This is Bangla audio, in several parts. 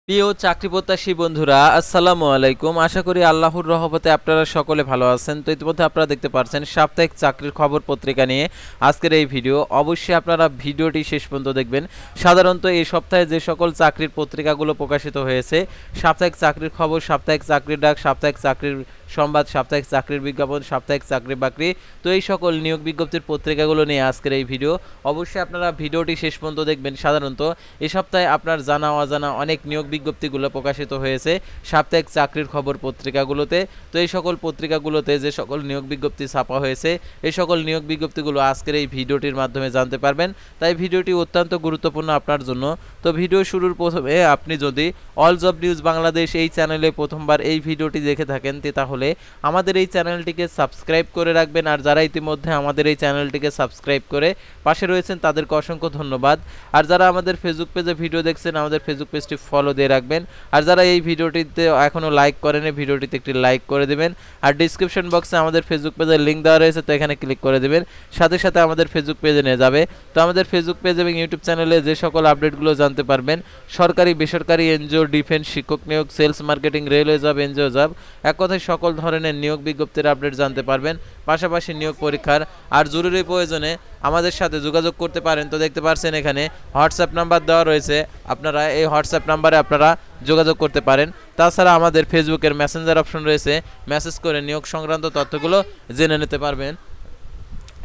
প্রিয় চাকরি প্রত্যাশী বন্ধুরা, আসসালামু আলাইকুম। আশা করি আল্লাহর রহমতে আপনারা সকলে ভালো আছেন। তো ইতিমধ্যে আপনারা দেখতে পাচ্ছেন সাপ্তাহিক চাকরির খবর পত্রিকা নিয়ে আজকের এই ভিডিও। অবশ্যই আপনারা ভিডিওটি শেষ পর্যন্ত দেখবেন। সাধারণত এই সপ্তাহে যে সকল চাকরির পত্রিকাগুলো প্রকাশিত হয়েছে, সাপ্তাহিক চাকরির খবর, সাপ্তাহিক চাকরির ডাক, সাপ্তাহিক চাকরির সংবাদ, সাপ্তাহিক চাকরির বিজ্ঞাপন, সাপ্তাহিক চাকরি বাকরি, তো এই সকল নিয়োগ বিজ্ঞপ্তির পত্রিকাগুলো নিয়ে আজকের এই ভিডিও। অবশ্যই আপনারা ভিডিওটি শেষ পর্যন্ত দেখবেন। সাধারণত এই সপ্তাহে আপনার জানা অজানা অনেক নিয়োগ বিজ্ঞপ্তিগুলো প্রকাশিত হয়েছে সাপ্তাহিক চাকরির খবর পত্রিকাগুলোতে। তো এই সকল পত্রিকাগুলোতে যে সকল নিয়োগ বিজ্ঞপ্তি ছাপা হয়েছে, এই সকল নিয়োগ বিজ্ঞপ্তিগুলো আজকের এই ভিডিওটির মাধ্যমে জানতে পারবেন। তাই ভিডিওটি অত্যন্ত গুরুত্বপূর্ণ আপনার জন্য। তো ভিডিও শুরুর প্রথমে আপনি যদি অল জব নিউজ বাংলাদেশ এই চ্যানেলে প্রথমবার এই ভিডিওটি দেখে থাকেন, তাহলে আমাদের এই চ্যানেলটিকে সাবস্ক্রাইব করে রাখবেন। আর যারা ইতিমধ্যে আমাদের এই চ্যানেলটিকে সাবস্ক্রাইব করে পাশে রয়েছেন তাদেরকে অসংখ্য ধন্যবাদ। আর যারা আমাদের ফেসবুক পেজে ভিডিও দেখছেন, আমাদের ফেসবুক পেজটি ফলো দিয়ে রাখবেন। আর যারা এই ভিডিওটিতে এখনও লাইক করেনি, ভিডিওটিতে একটি লাইক করে দেবেন। আর ডিসক্রিপশন বক্সে আমাদের ফেসবুক পেজের লিঙ্ক দেওয়া রয়েছে, তো এখানে ক্লিক করে দেবেন, সাথে সাথে আমাদের ফেসবুক পেজে নিয়ে যাবে। তো আমাদের ফেসবুক পেজ এবং ইউটিউব চ্যানেলে যে সকল আপডেটগুলো জানতে পারবেন, সরকারি বেসরকারি এনজিও, ডিফেন্স, শিক্ষক নিয়োগ, sales marketing, railway job, NGO job, এক কথায় সকল ধরনের নিয়োগ বিজ্ঞপ্তির আপডেট জানতে পারবেন। পাশাপাশি নিয়োগ পরীক্ষার আর জরুরি প্রয়োজনে আমাদের সাথে যোগাযোগ করতে পারেন। তো দেখতে পাচ্ছেন এখানে হোয়াটসঅ্যাপ নাম্বার দেওয়া রয়েছে, আপনারা এই হোয়াটসঅ্যাপ নাম্বারে আপনারা যোগাযোগ করতে পারেন। তাছাড়া আমাদের ফেসবুকের মেসেঞ্জার অপশন রয়েছে, মেসেজ করে নিয়োগ সংক্রান্ত তথ্যগুলো জেনে নিতে পারবেন।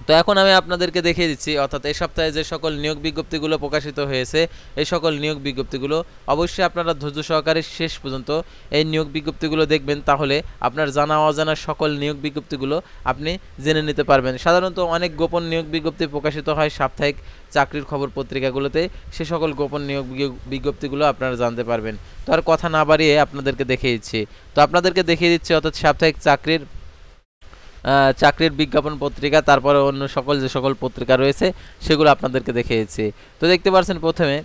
তো এখন আমি আপনাদেরকে দেখিয়ে দিচ্ছি, অর্থাৎ এই সপ্তাহে যে সকল নিয়োগ বিজ্ঞপ্তিগুলো প্রকাশিত হয়েছে, এই সকল নিয়োগ বিজ্ঞপ্তিগুলো অবশ্যই আপনারা ধৈর্য সহকারে শেষ পর্যন্ত এই নিয়োগ বিজ্ঞপ্তিগুলো দেখবেন, তাহলে আপনার জানা অজানা সকল নিয়োগ বিজ্ঞপ্তিগুলো আপনি জেনে নিতে পারবেন। সাধারণত অনেক গোপন নিয়োগ বিজ্ঞপ্তি প্রকাশিত হয় সাপ্তাহিক চাকরির খবর পত্রিকাগুলোতে, সে সকল গোপন নিয়োগ বিজ্ঞপ্তিগুলো আপনারা জানতে পারবেন। তো আর কথা না বাড়িয়ে আপনাদেরকে দেখিয়ে দিচ্ছি। অর্থাৎ সাপ্তাহিক চাকরির বিজ্ঞাপন পত্রিকা, তারপরে অন্য সকল যে সকল পত্রিকা রয়েছে সেগুলো আপনাদেরকে দেখিয়েছি। তো দেখতে পাচ্ছেন প্রথমে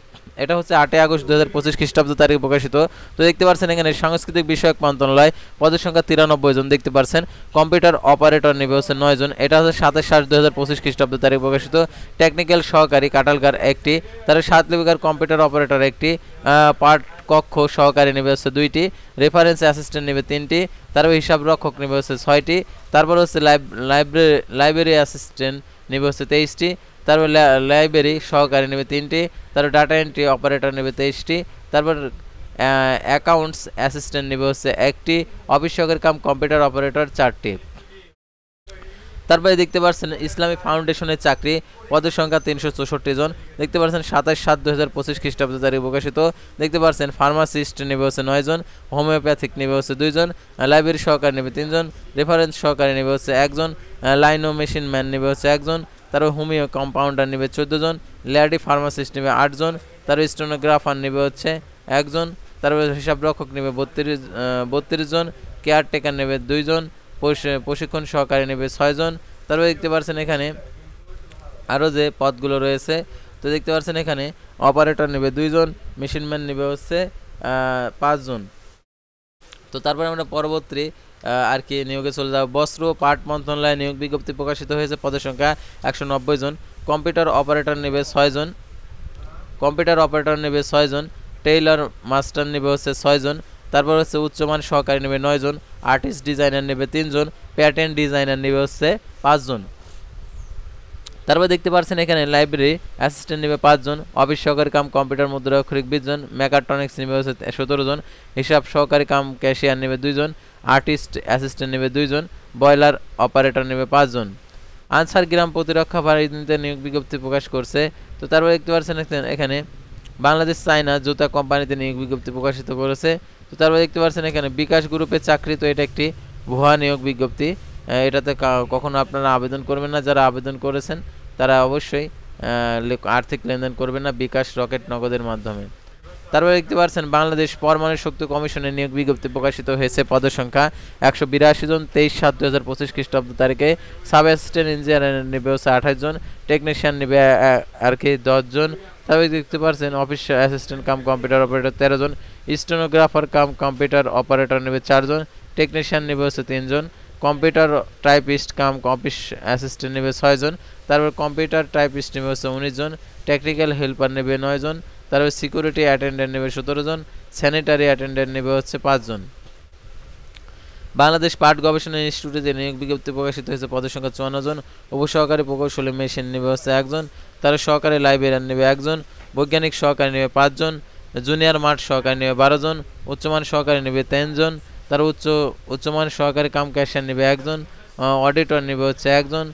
এটা হচ্ছে 8 আগস্ট 2025 খ্রিস্টাব্দ তারিখে প্রকাশিত। তো দেখতে পাচ্ছেন এখানে সাংস্কৃতিক বিষয়ক মন্ত্রণালয়, পদের সংখ্যা 93 জন। দেখতে পাচ্ছেন কম্পিউটার অপারেটর নেবে হচ্ছে 9 জন। এটা হচ্ছে 27/7/2025 খ্রিস্টাব্দ তারিখে প্রকাশিত। টেকনিক্যাল সহকারী কাটালগার একটি, তার 7 লিপিকার কম্পিউটার অপারেটর একটি, পার্ট কক্ষ সহকারী নেবে হচ্ছে 2টি, রেফারেন্স অ্যাসিস্ট্যান্ট নেবে 3টি, তারপর হিসাব রক্ষক নেবে হচ্ছে 6টি, তারপর হচ্ছে লাইব্রেরি অ্যাসিস্ট্যান্ট নেবে হচ্ছে 23টি, তারপর লাইব্রেরি সহকারী নেবে 3টি, তারপর ডাটা এন্ট্রি অপারেটর নেবে 23টি, তারপর অ্যাকাউন্টস অ্যাসিস্ট্যান্ট নেবে হচ্ছে 1টি, অফিস সহকারী কাম কম্পিউটার অপারেটর 4টি। তারপরে দেখতে পাচ্ছেন ইসলামী ফাউন্ডেশনের চাকরি, পদের সংখ্যা 364 জন। দেখতে পাচ্ছেন 27/7/2025 খ্রিস্টাব্দ তারিখে প্রকাশিত। দেখতে পাচ্ছেন ফার্মাসিস্ট নেবে হচ্ছে 9 জন, হোমিওপ্যাথিক নেবে হচ্ছে 2 জন, লাইব্রেরি সহকারী নেবে 3 জন, রেফারেন্স সহকারী নেবে হচ্ছে 1 জন, লাইনো মেশিন ম্যান নেবে হচ্ছে 1 জন, তারপর হোমিও কম্পাউন্ডার নেবে 14 জন, লেডি ফার্মাসিস্ট নেবে 8 জন, তারপর স্টেনোগ্রাফার নেবে হচ্ছে 1 জন, তারপর হিসাব রক্ষক নেবে 32 জন, কেয়ারটেকার নেবে 2 জন, প্রশিক্ষণ সহকারী নেবে 6 জন। তারপরে দেখতে পাচ্ছেন এখানে আরও যে পদগুলো রয়েছে, তো দেখতে পাচ্ছেন এখানে অপারেটর নেবে 2 জন, মেশিনম্যান নেবে হচ্ছে 5 জন। তো তারপরে আমরা পরবর্তী আর কি নিয়োগে চলে যাব। বস্ত্র পাট মন্ত্রণালয়ে নিয়োগ বিজ্ঞপ্তি প্রকাশিত হয়েছে, পদের সংখ্যা 190 জন। কম্পিউটার অপারেটর নেবে 6 জন, টেইলর মাস্টার নেবে হচ্ছে 6 জন, তারপর হচ্ছে উচ্চমান সহকারী নেবে 9 জন, আর্টিস্ট ডিজাইনার নেবে 3 জন, প্যাটার্ন ডিজাইনার নেবে হচ্ছে 5 জন। তারপর দেখতে পাচ্ছেন এখানে লাইব্রেরি অ্যাসিস্ট্যান্ট নেবে 5 জন, অফিস সহকারী কাম কম্পিউটার মুদ্রাক্ষরিক 20 জন, মেকাট্রনিক্স নেবে হচ্ছে 17 জন, হিসাব সহকারী কাম ক্যাশিয়ার নেবে 2 জন, আর্টিস্ট অ্যাসিস্ট্যান্ট নেবে 2 জন, বয়লার অপারেটর নেবে 5 জন। আনসার গ্রাম প্রতিরক্ষা বাহিনীতে নিয়োগ বিজ্ঞপ্তি প্রকাশ করছে। তো তারপর দেখতে পাচ্ছেন এখানে বাংলাদেশ চায়না জুতা কোম্পানিতে নিয়োগ বিজ্ঞপ্তি প্রকাশিত করেছে। তো তারপর দেখতে পাচ্ছেন এখানে বিকাশ গ্রুপের চাকরি, তো এটা একটি ভুয়া নিয়োগ বিজ্ঞপ্তি, এটাতে কখনো আপনারা আবেদন করবেন না। যারা আবেদন করেছেন তারা অবশ্যই আর্থিক লেনদেন করবেন না বিকাশ, রকেট, নগদের মাধ্যমে। তারপরে দেখতে পাচ্ছেন বাংলাদেশ পরমাণু শক্তি কমিশনের নিয়োগ বিজ্ঞপ্তি প্রকাশিত হয়েছে, পদের সংখ্যা 182 জন। 23/7/2025 খ্রিস্টাব্দ তারিখে সাব অ্যাসিস্ট্যান্ট ইঞ্জিনিয়ার নেবে হচ্ছে 28 জন, টেকনিশিয়ান নেবে আর কি 10 জন। তারপরে দেখতে পাচ্ছেন office assistant cum computer operator 13 জন, স্টেনোগ্রাফার কাম কম্পিউটার অপারেটর নেবে 4 জন, টেকনিশিয়ান নেবে হচ্ছে 3 জন, computer typist cum office assistant নেবে 6 জন, তারপর কম্পিউটার টাইপিস্ট নেবে হচ্ছে 19 জন, টেকনিক্যাল হেল্পার নেবে 9 জন, তারপরে সিকিউরিটি অ্যাটেন্ডেন্ট নেবে 17 জন, স্যানিটারি অ্যাটেন্ডেন্ট নেবে হচ্ছে 5 জন। বাংলাদেশ পাট গবেষণা ইনস্টিটিউটে নিয়োগ বিজ্ঞপ্তি প্রকাশিত হয়েছে, পদের সংখ্যা 54 জন। উপসহকারী প্রকৌশলী মেশিন নেবে হচ্ছে 1 জন, তার সহকারী লাইব্রেরিয়ান নেবে 1 জন, বৈজ্ঞানিক সহকারী নেবে 5 জন, জুনিয়র মাঠ সহকারী নেবে 12 জন, উচ্চমান সহকারী নেবে 3 জন, তার উচ্চমান সহকারী কাম ক্যাশিয়ার নেবে 1 জন, অডিটর নেবে হচ্ছে 1 জন,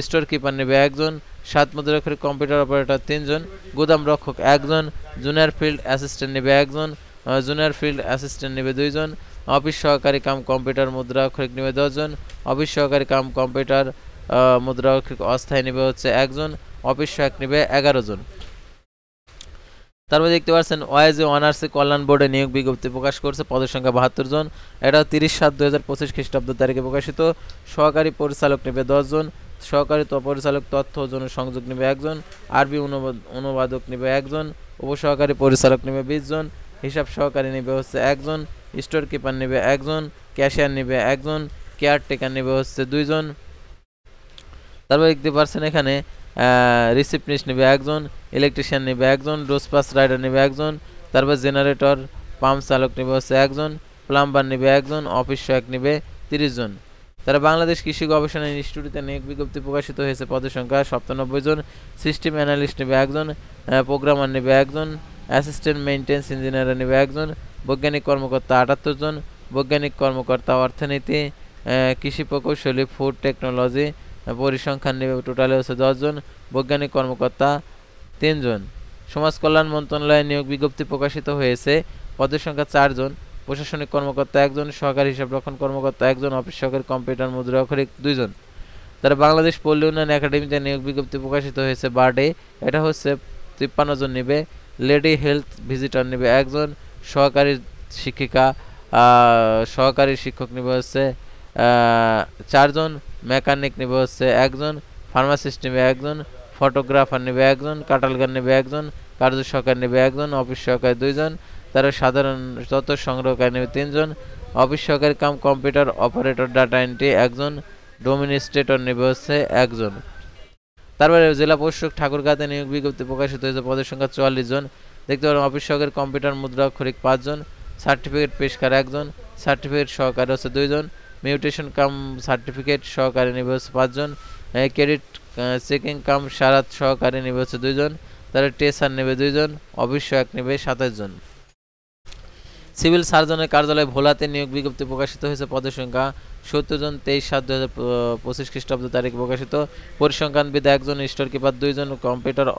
স্টোর কিপার নেবে 1 জন, 7 মুদ্রাক্ষরিক কম্পিউটার অপারেটর 3 জন, গুদাম রক্ষক 1 জন, জুনিয়র ফিল্ড অ্যাসিস্ট্যান্ট নেবে 1 জন, জুনিয়র ফিল্ড অ্যাসিস্ট্যান্ট নেবে 2 জন, অফিস সহকারী কাম কম্পিউটার মুদ্রাক্ষরিক নেবে 10 জন, অফিস সহকারী কাম কম্পিউটার মুদ্রাক্ষরিক অস্থায়ী নেবে হচ্ছে 1 জন, অফিস সহায়ক নেবে 11 জন। তারপরে দেখতে পাচ্ছেন ওয়াইজে অনার্সে কল্যাণ বোর্ডে নিয়োগ বিজ্ঞপ্তি প্রকাশ করছে, পদের সংখ্যা 72 জন। এটা 30/7/2025 খ্রিস্টাব্দ তারিখে প্রকাশিত। সহকারী পরিচালক নেবে 10 জন, সহকারী পরিচালক তথ্য ও জনসংযোগ নেবে 1 জন, আরবি অনুবাদক নেবে 1 জন, উপসহকারী পরিচালক নেবে 20 জন, হিসাব সহকারী নেবে হচ্ছে 1 জন, স্টোর কিপার নেবে 1 জন, ক্যাশিয়ার নেবে 1 জন, কেয়ারটেকার নেবে হচ্ছে 2 জন। তারপর দেখতে পাচ্ছেন এখানে রিসিপশনিস্ট নেবে 1 জন, ইলেকট্রিশিয়ান নেবে 1 জন, ডোসপাস রাইডার নেবে 1 জন, তারপর জেনারেটর পাম্প চালক নেবে হচ্ছে 1 জন, প্লাম্বার নেবে 1 জন, অফিস সহায়ক নেবে 30 জন। তারা বাংলাদেশ কৃষি গবেষণা ইনস্টিটিউটে নিয়োগ বিজ্ঞপ্তি প্রকাশিত হয়েছে, পদের সংখ্যা 97 জন। সিস্টেম অ্যানালিস্ট নেবে 1 জন, প্রোগ্রামার নেবে 1 জন, অ্যাসিস্ট্যান্ট মেইনটেন্স ইঞ্জিনিয়ার নেবে 1 জন, বৈজ্ঞানিক কর্মকর্তা 78 জন, বৈজ্ঞানিক কর্মকর্তা অর্থনীতি, কৃষি প্রকৌশলী, ফুড টেকনোলজি, পরিসংখ্যান নেবে টোটালে হচ্ছে 10 জন, বৈজ্ঞানিক কর্মকর্তা 3 জন। সমাজ কল্যাণ মন্ত্রণালয়ে নিয়োগ বিজ্ঞপ্তি প্রকাশিত হয়েছে, পদের সংখ্যা 4 জন। প্রশাসনিক কর্মকর্তা 1 জন, সহকারী হিসাব রক্ষণ কর্মকর্তা 1 জন, অফিস সহকারী কম্পিউটার মুদ্রাক্ষরিক 2 জন। তারা বাংলাদেশ পল্লী উন্নয়ন একাডেমিতে নিয়োগ বিজ্ঞপ্তি প্রকাশিত হয়েছে বার্ডে, এটা হচ্ছে 53 জন নেবে। লেডি হেলথ ভিজিটর নেবে 1 জন, সহকারী শিক্ষিকা সহকারী শিক্ষক নেবে হচ্ছে 4 জন, মেকানিক নেবে হচ্ছে 1 জন, ফার্মাসিস্ট নেবে 1 জন, ফটোগ্রাফার নেবে 1 জন, কাটালগার নেবে 1 জন, কার্য সহকারী নেবে 1 জন, অফিস সহকারী 2 জন, তারা সাধারণ তথ্য সংগ্রহকারী নেবে 3 জন, অফিস সহকারী কাম কম্পিউটার অপারেটর ডাটা এন্ট্রি 1 জন, ডোমিনিস্ট্রেটর নেবে হচ্ছে 1 জন। তারপরে জেলা প্রশাসক ঠাকুরগাঁতে নিয়োগ বিজ্ঞপ্তি প্রকাশিত হয়েছে, পদের সংখ্যা 44 জন। দেখতে পারেন অফিস সহকারী কম্পিউটার মুদ্রাক্ষরিক 5 জন, সার্টিফিকেট পেশকার 1 জন, সার্টিফিকেট সহকারী হচ্ছে 2 জন, মিউটেশন কাম সার্টিফিকেট সহকারী নেবে হচ্ছে 5 জন, ক্রেডিট চেকিং কাম সারাত সহকারী নেবে হচ্ছে 2 জন, তারপরে টেসার নেবে 2 জন, অফিস সহায়ক নেবে 27 জন। সিভিল সার্জনের কার্যালয় ভোলাতে নিয়োগ বিজ্ঞপ্তি প্রকাশিত হয়েছে, পদের সংখ্যা 70 জন। 23/7/2025 খ্রিস্টাব্দ তারিখে প্রকাশিত। পরিসংখ্যানবিদ 1 জন, স্টোর কিপার 2 জন, কম্পিউটার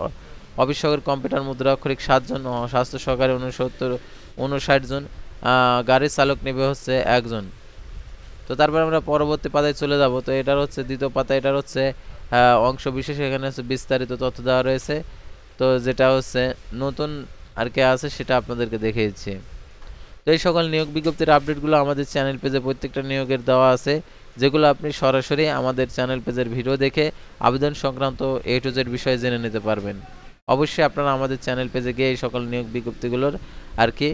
অফিস সহকারী কম্পিউটার মুদ্রাক্ষরিক 7 জন, স্বাস্থ্য সহকারী 59 জন, গাড়ি চালক নেবে হচ্ছে 1 জন। তো তারপর আমরা পরবর্তী পাতায় চলে যাব। তো এটার হচ্ছে দ্বিতীয় পাতা, এটার হচ্ছে অংশ বিশেষ, এখানে হচ্ছে বিস্তারিত তথ্য দেওয়া রয়েছে। তো যেটা হচ্ছে নতুন আর কে আছে সেটা আপনাদেরকে দেখিয়েছি। তো এই সকল নিয়োগ বিজ্ঞপ্তির আপডেটগুলো আমাদের চ্যানেল পেজে প্রত্যেকটা নিয়োগের দেওয়া আছে, যেগুলো আপনি সরাসরি আমাদের চ্যানেল পেজের ভিডিও দেখে আবেদন সংক্রান্ত A to Z বিষয়ে জেনে নিতে পারবেন। অবশ্যই আপনারা আমাদের চ্যানেল পেজে গিয়ে এই সকল নিয়োগ বিজ্ঞপ্তিগুলোর আর কি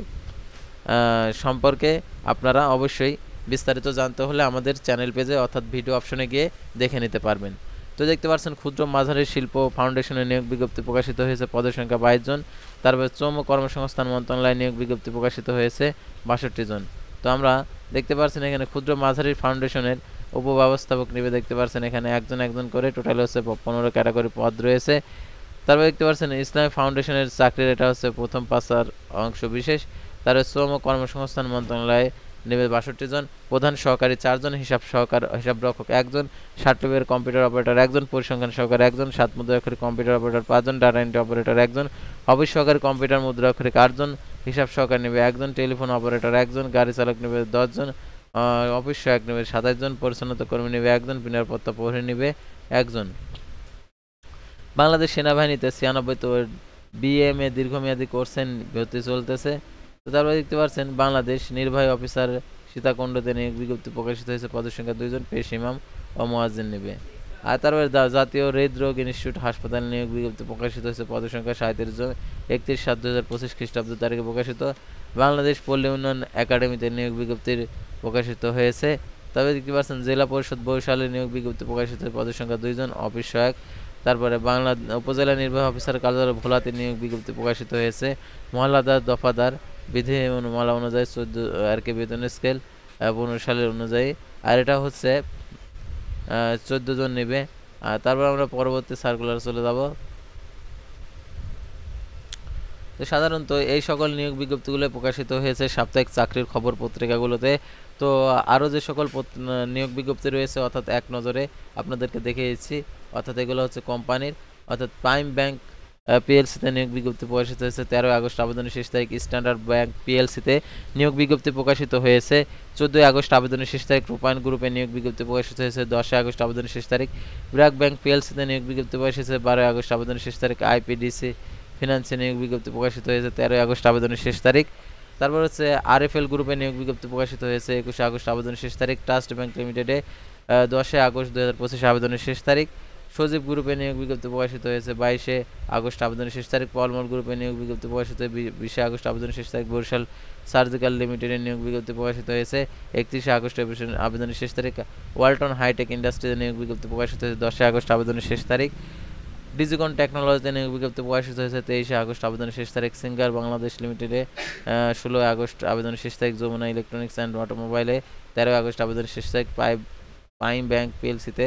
সম্পর্কে আপনারা অবশ্যই বিস্তারিত জানতে হলে আমাদের চ্যানেল পেজে অর্থাৎ ভিডিও অপশনে গিয়ে দেখে নিতে পারবেন। তো দেখতে পাচ্ছেন ক্ষুদ্র মাঝারি শিল্প ফাউন্ডেশনের নিয়োগ বিজ্ঞপ্তি প্রকাশিত হয়েছে, পদের সংখ্যা 22 জন। তারপরে শ্রম ও কর্মসংস্থান মন্ত্রণালয়ে নিয়োগ বিজ্ঞপ্তি প্রকাশিত হয়েছে 62 জন। তো আমরা দেখতে পাচ্ছেন এখানে ক্ষুদ্র মাঝারি ফাউন্ডেশনের উপব্যবস্থাপক নেবে, দেখতে পাচ্ছেন এখানে একজন করে, টোটাল হচ্ছে 15 ক্যাটাগরি পদ রয়েছে। তারপরে দেখতে পাচ্ছেন ইসলামী ফাউন্ডেশনের চাকরির, এটা হচ্ছে প্রথম পাঁচার অংশ বিশেষ। তারপরে শ্রম ও কর্মসংস্থান মন্ত্রণালয়ে নেবে 62 জন, প্রধান সহকারী 4 জন, হিসাব রক্ষক 1 জন, সার্টিফিকেট কম্পিউটার অপারেটর 1 জন, পরিসংখ্যান সহকারী 1 জন, 7 মুদ্রাক্ষরিক কম্পিউটার অপারেটর 5 জন, ডাটা এন্ট্রি অপারেটর 1 জন, অফিস সহকারী কম্পিউটার মুদ্রাক্ষরিক 8 জন, হিসাব সহকারী নেবে 1 জন, টেলিফোন অপারেটর 1 জন, গাড়ি চালক নেবে 10 জন, অফিস সহায়ক নেবে 27 জন, পরিচ্ছন্নতা কর্মী নেবে 1 জন, নিরাপত্তা প্রহরী নেবে 1 জন। বাংলাদেশ সেনাবাহিনীতে 96 BMA দীর্ঘমেয়াদী কোর্সে ভর্তি চলতেছে। তো তারপরে দেখতে পাচ্ছেন বাংলাদেশ নির্বাহী অফিসার সীতাকুণ্ডতে নিয়োগ বিজ্ঞপ্তি প্রকাশিত হয়েছে, পদের সংখ্যা 2 জন, পেশ ইমাম ও মুয়াজ্জিন নেবে। আর তারপরে জাতীয় হৃদরোগ ইনস্টিটিউট হাসপাতাল নিয়োগ বিজ্ঞপ্তি প্রকাশিত হয়েছে, পদের সংখ্যা 37 জন। 31/7/2025 খ্রিস্টাব্দ তারিখে প্রকাশিত। বাংলাদেশ পল্লী উন্নয়ন একাডেমিতে নিয়োগ বিজ্ঞপ্তির প্রকাশিত হয়েছে। তবে দেখতে পাচ্ছেন জেলা পরিষদ বরিশালে নিয়োগ বিজ্ঞপ্তি প্রকাশিত, পদের সংখ্যা 2 জন, অফিস সহায়ক তারপরে বাংলা উপজেলা নির্বাহী অফিসার কার্যালয় ভোলাতে নিয়োগ বিজ্ঞপ্তি প্রকাশিত হয়েছে। মহল্লাদার দফাদার বিধিমালা অনুযায়ী 14 আর কি বেতন স্কেল 15 সালের অনুযায়ী, আর এটা হচ্ছে 14 জন নেবে। আর তারপর আমরা পরবর্তী সার্কুলার চলে যাব। তো সাধারণত এই সকল নিয়োগ বিজ্ঞপ্তিগুলো প্রকাশিত হয়েছে সাপ্তাহিক চাকরির খবর পত্রিকাগুলোতে। তো আরও যে সকল নিয়োগ বিজ্ঞপ্তি রয়েছে অর্থাৎ এক নজরে আপনাদেরকে দেখিয়েছি, অর্থাৎ এগুলো হচ্ছে কোম্পানির, অর্থাৎ প্রাইম ব্যাংক পিএলসিতে নিয়োগ বিজ্ঞপ্তি প্রকাশিত হয়েছে 13 আগস্ট আবেদনের শেষ তারিখ। স্ট্যান্ডার্ড ব্যাংক পিএলসিতে নিয়োগ বিজ্ঞপ্তি প্রকাশিত হয়েছে 14 আগস্ট আবেদনের শেষ তারিখ। রূপায়ণ গ্রুপে নিয়োগ বিজ্ঞপ্তি প্রকাশিত হয়েছে 10 আগস্ট আবেদনের শেষ তারিখ। ব্র্যাক ব্যাংক পিএলসিতে নিয়োগ বিজ্ঞপ্তি প্রকাশিত হয়েছে 12 আগস্ট আবেদনের শেষ তারিখ। আইপিডিসি ফিনান্সে নিয়োগ বিজ্ঞপ্তি প্রকাশিত হয়েছে 13 আগস্ট আবেদনের শেষ তারিখ। তারপর হচ্ছে আরএফএল গ্রুপে নিয়োগ বিজ্ঞপ্তি প্রকাশিত হয়েছে 21 আগস্ট আবেদনের শেষ তারিখ। ট্রাস্ট ব্যাংক লিমিটেডে 10 আগস্ট 2025 আবেদনের শেষ তারিখ। সজীব গ্রুপে নিয়োগ বিজ্ঞপ্তি প্রকাশিত হয়েছে 22 আগস্ট আবেদনের শেষ তারিখ। পলমল গ্রুপে নিয়োগ বিজ্ঞপ্তি প্রকাশিত 20 আগস্ট আবেদনের শেষ তারিখ। বরিশাল সার্জিক্যাল লিমিটেডের নিয়োগ বিজ্ঞপ্তি প্রকাশিত হয়েছে 31 আগস্ট আবেদনের শেষ তারিখ। ওয়ালটন হাইটেক ইন্ডাস্ট্রিতে নিয়োগ বিজ্ঞপ্তি প্রকাশিত হয়েছে 10 আগস্ট আবেদনের শেষ তারিখ। ডিজিকন টেকনোলজিতে নিয়োগ বিজ্ঞপ্তি প্রকাশিত হয়েছে 23 আগস্ট আবেদনের শেষ তারিখ। সিঙ্গার বাংলাদেশ লিমিটেডে 16 আগস্ট আবেদনের শেষ তারিখ। যমুনা ইলেকট্রনিক্স অ্যান্ড অটোমোবাইলে 13 আগস্ট আবেদনের শেষ তারিখ। প্রাইম ব্যাংক পিএলসিতে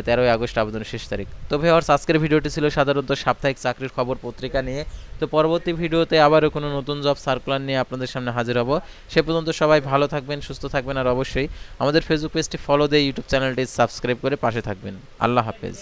13 আগস্ট আবেদনের শেষ তারিখ। তো ভিউয়ার্স, আজকের ভিডিওটি ছিল সাধারণত সাপ্তাহিক চাকরির খবর পত্রিকা নিয়ে। তো পরবর্তী ভিডিওতে আবারও কোনো নতুন জব সার্কুলার নিয়ে আপনাদের সামনে হাজির হব। সে পর্যন্ত সবাই ভালো থাকবেন, সুস্থ থাকবেন, আর অবশ্যই আমাদের ফেসবুক পেজটি ফলো দিয়ে ইউটিউব চ্যানেলটি সাবস্ক্রাইব করে পাশে থাকবেন। আল্লাহ হাফেজ।